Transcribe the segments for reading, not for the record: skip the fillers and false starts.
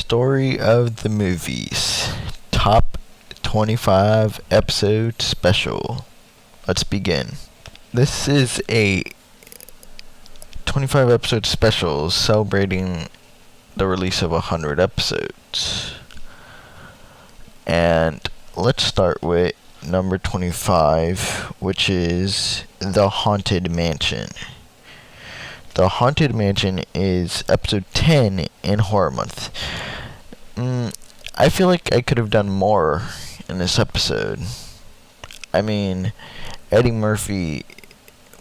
Story of the movies. Top 25 episode special. Let's begin. This is a 25 episode special celebrating the release of 100 episodes. And let's start with number 25, which is The Haunted Mansion. The Haunted Mansion is episode 10 in Horror Month. I feel like I could have done more in this episode. I mean, Eddie Murphy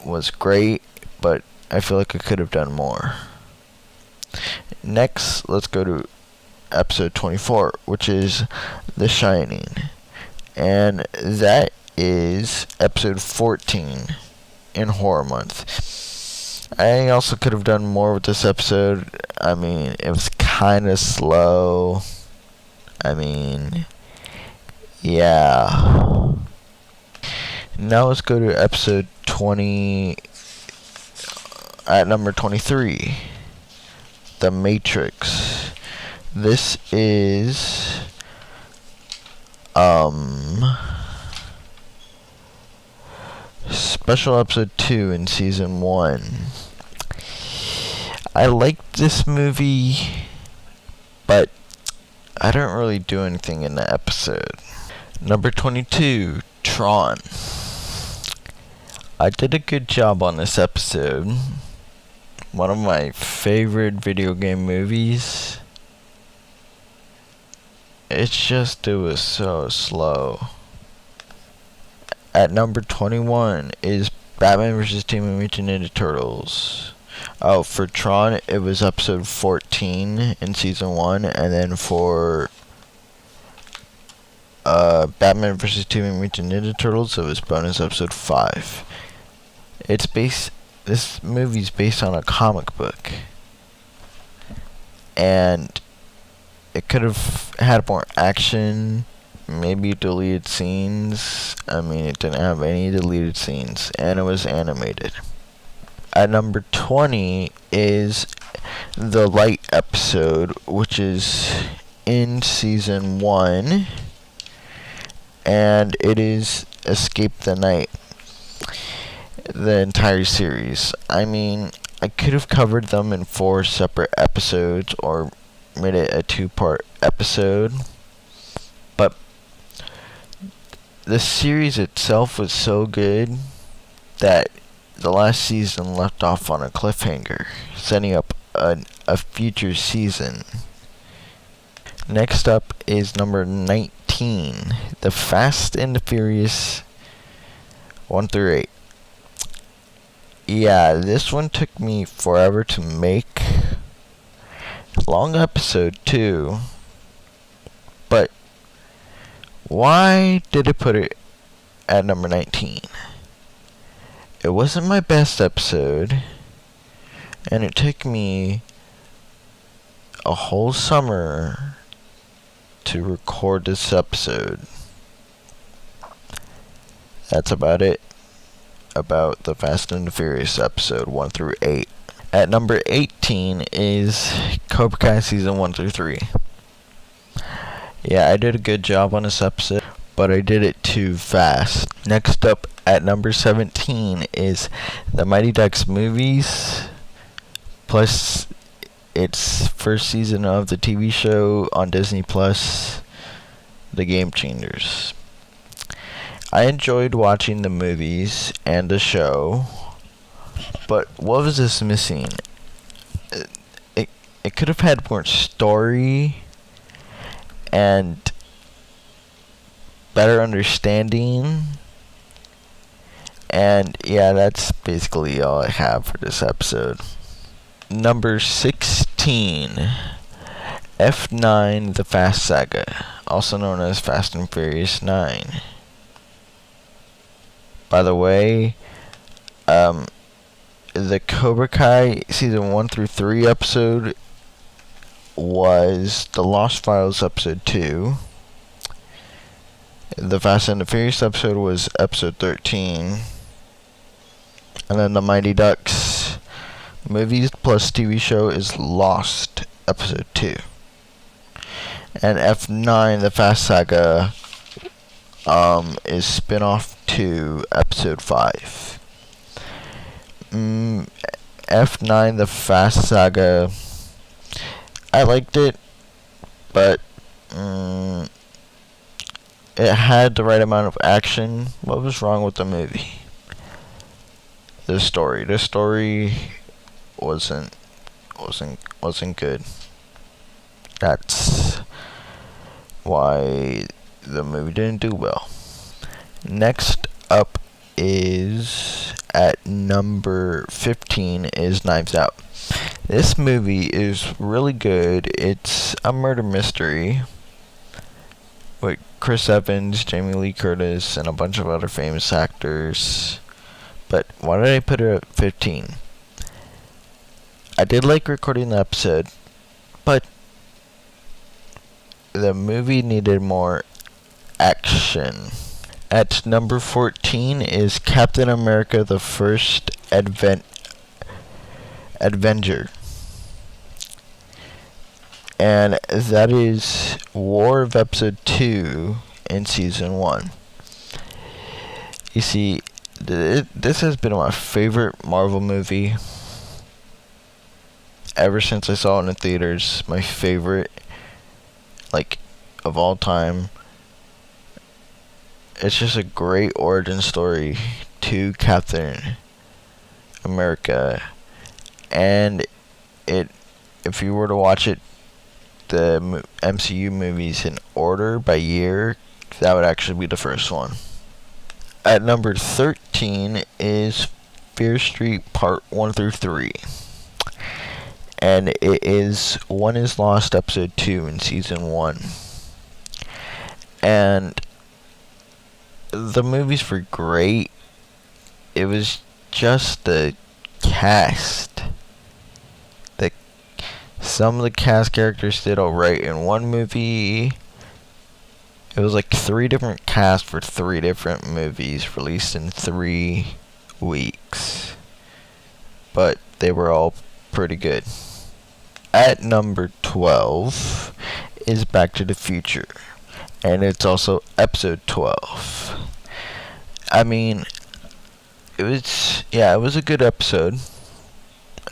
was great, but I feel like I could have done more. Next, let's go to episode 24, which is The Shining. And that is episode 14 in Horror Month. I also could have done more with this episode. I mean, it was kind of slow. I mean, yeah. Now let's go to episode 20, at number 23. The Matrix. This is, special episode 2 in season 1. I liked this movie, but I don't really do anything in the episode. Number 22, Tron. I did a good job on this episode. One of my favorite video game movies. It was so slow. At number 21 is Batman vs. Teenage Mutant Ninja Turtles. Oh, for Tron, it was episode 14 in season 1, and then for Batman vs. Teenage Mutant Ninja Turtles, it was bonus episode 5. This movie's based on a comic book, and it could have had more action. Maybe deleted scenes. I mean, it didn't have any deleted scenes, and it was animated. At number 20 is the Light episode, which is in season 1, and it is Escape the Night, the entire series. I mean, I could have covered them in 4 separate episodes, or made it a 2-part episode, but the series itself was so good that the last season left off on a cliffhanger, setting up a future season. Next up is number 19, The Fast and the Furious 1 through 8. Yeah, this one took me forever to make. Long episode too. But why did it put it at number 19? It wasn't my best episode, and it took me a whole summer to record this episode. That's about it about the Fast and the Furious episode 1 through 8. At number 18 is Cobra Kai season 1 through 3. Yeah, I did a good job on this episode, but I did it too fast. Next up at number 17 is the Mighty Ducks movies, plus its first season of the TV show on Disney Plus, The Game Changers. I enjoyed watching the movies and the show, but what was this missing? It could have had more story and better understanding. And yeah, that's basically all I have for this episode. Number 16, F9, The Fast Saga, also known as Fast and Furious 9. By the way, the Cobra Kai season 1 through 3 episode was The Lost Files episode 2. The Fast and the Furious episode was episode 13. And then the Mighty Ducks movies plus TV show is Lost episode 2. And F9, the Fast Saga, is spin-off to episode 5. F9, the Fast Saga, I liked it, but it had the right amount of action. What was wrong with the movie? The story. The story wasn't good. That's why the movie didn't do well. Next up is at number 15 is Knives Out. This movie is really good. It's a murder mystery with Chris Evans, Jamie Lee Curtis, and a bunch of other famous actors. But why did I put it at 15? I did like recording the episode, but the movie needed more action. At number 14 is Captain America: The First Avenger. And that is War of Episode 2 in Season 1. You see, this has been my favorite Marvel movie ever since I saw it in the theaters. My favorite, of all time. It's just a great origin story to Captain America. And if you were to watch it, the MCU movies in order by year, that would actually be the first one. At number 13 is Fear Street Part 1 through 3. And it is One Is Lost Episode 2 in Season 1. And the movies were great. It was just the cast. Some of the cast characters did alright in one movie. It was 3 different casts for 3 different movies released in 3 weeks. But they were all pretty good. At number 12 is Back to the Future. And it's also episode 12. I mean, it was a good episode.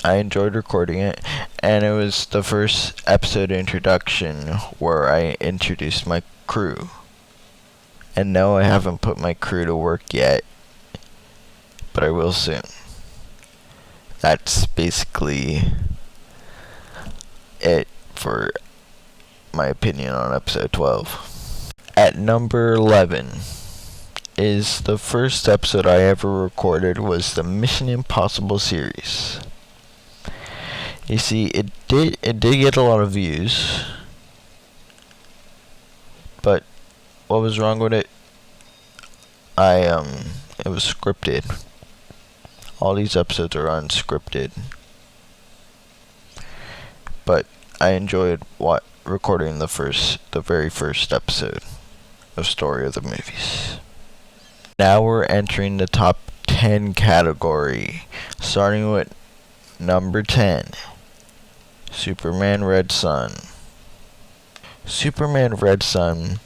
I enjoyed recording it, and it was the first episode introduction where I introduced my crew. And no, I haven't put my crew to work yet, but I will soon. That's basically it for my opinion on episode 12. At number 11 is the first episode I ever recorded was the Mission Impossible series. You see, it did get a lot of views, but what was wrong with it? It was scripted. All these episodes are unscripted, but I enjoyed recording the very first episode of Story of the Movies. Now we're entering the top 10 category, starting with number 10. Superman Red Son. Superman Red Son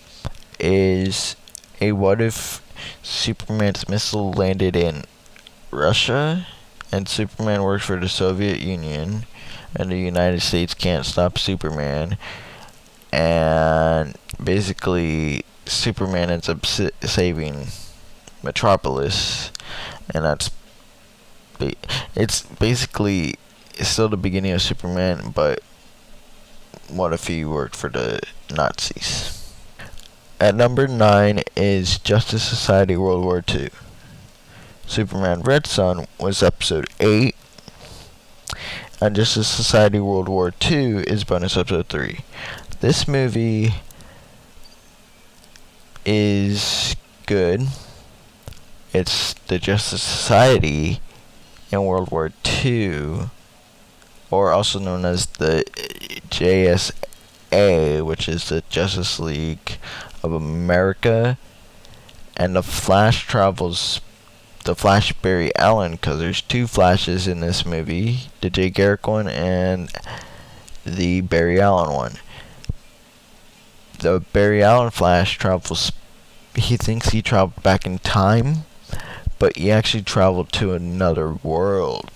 is a what if Superman's missile landed in Russia and Superman works for the Soviet Union and the United States can't stop Superman, and basically Superman ends up saving Metropolis, and it's still the beginning of Superman, but what if he worked for the Nazis? At number 9 is Justice Society World War II. Superman Red Son was episode 8, and Justice Society World War II is bonus episode 3. This movie is good. It's the Justice Society in World War II, or also known as the JSA, which is the Justice League of America. And the Flash travels the Flash Barry Allen, because there's 2 Flashes in this movie, the Jay Garrick one and the Barry Allen one. the Barry Allen Flash travels. He thinks he traveled back in time, but he actually traveled to another world.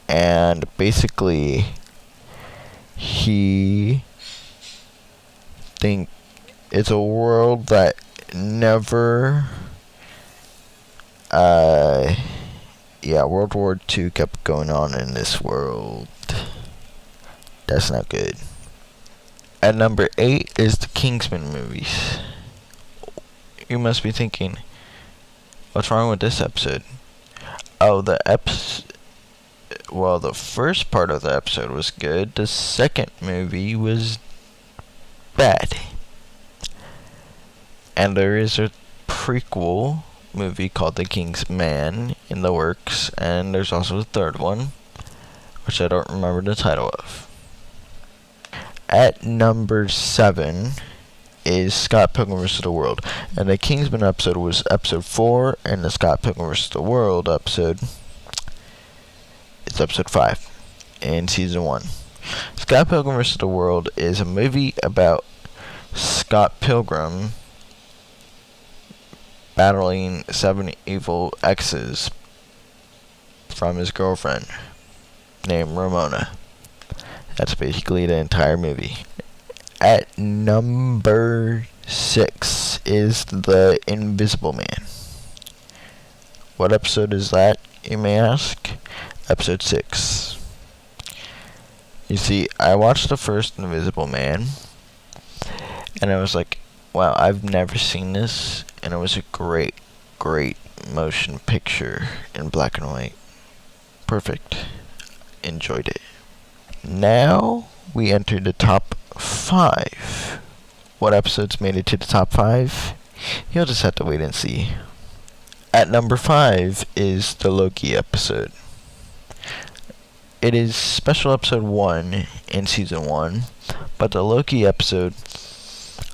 And basically, he think it's a world that never. World War II kept going on in this world. That's not good. At number 8 is the Kingsman movies. You must be thinking, what's wrong with this episode? Oh, the first part of the episode was good. The second movie was bad. And there is a prequel movie called The King's Man in the works, and there's also a third one, which I don't remember the title of. At number 7 is Scott Pilgrim vs. the World, and the Kingsman episode was episode 4, and the Scott Pilgrim vs. the World episode is episode 5 in season 1. Scott Pilgrim vs. the World is a movie about Scott Pilgrim battling 7 evil exes from his girlfriend named Ramona. That's basically the entire movie. At number 6 is The Invisible Man. What episode is that, you may ask? Episode 6. You see, I watched the first Invisible Man, and I was like, wow, I've never seen this, and it was a great motion picture in black and white. Perfect. Enjoyed it. Now we enter the top 5. What episodes made it to the top 5? You'll just have to wait and see. At number 5 is the Loki episode. It is special episode 1 in season 1, but the Loki episode,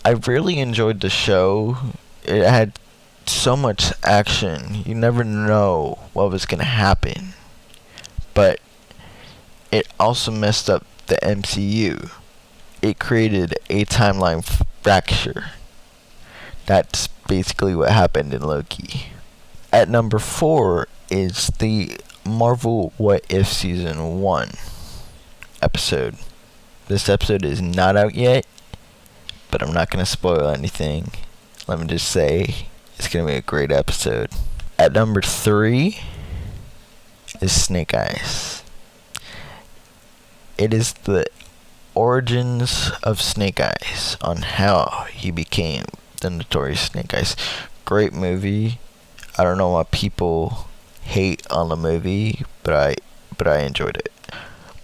I really enjoyed the show. It had so much action. You never know what was going to happen. But it also messed up the MCU. It created a timeline fracture. That's basically what happened in Loki. At number 4 is the Marvel What If Season 1 episode. This episode is not out yet, but I'm not going to spoil anything. Let me just say, it's going to be a great episode. At number 3 is Snake Eyes. It is the origins of Snake Eyes, on how he became the notorious Snake Eyes. Great movie. I don't know why people hate on the movie, but I enjoyed it.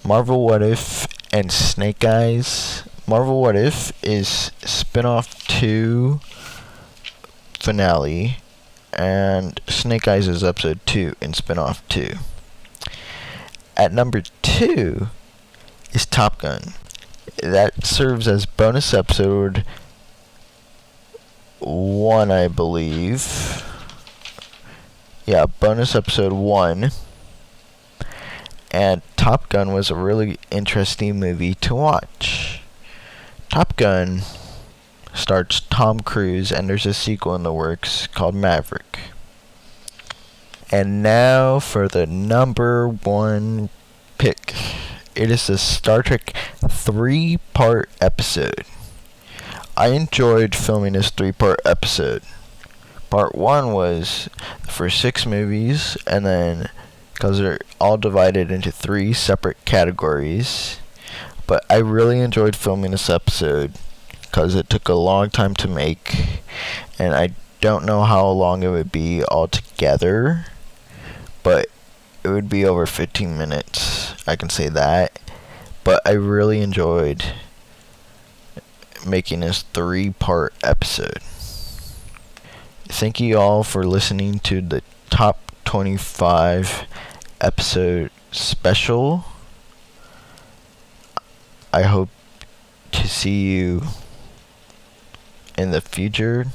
Marvel What If and Snake Eyes. Marvel What If is spin-off 2 finale, and Snake Eyes is episode 2 in spin-off 2. At number 2 is Top Gun. That serves as bonus episode 1, I believe. Yeah, bonus episode 1. And Top Gun was a really interesting movie to watch. Top Gun starts Tom Cruise, and there's a sequel in the works called Maverick. And now for the number 1 pick. It is the Star Trek 3-part episode. I enjoyed filming this 3-part episode. Part 1 was the first 6 movies, and then, because they're all divided into 3 separate categories. But I really enjoyed filming this episode, because it took a long time to make, and I don't know how long it would be altogether, but it would be over 15 minutes, I can say that. But I really enjoyed making this 3-part episode. Thank you all for listening to the top 25 episode special. I hope to see you in the future,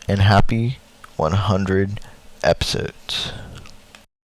and happy 100 episodes.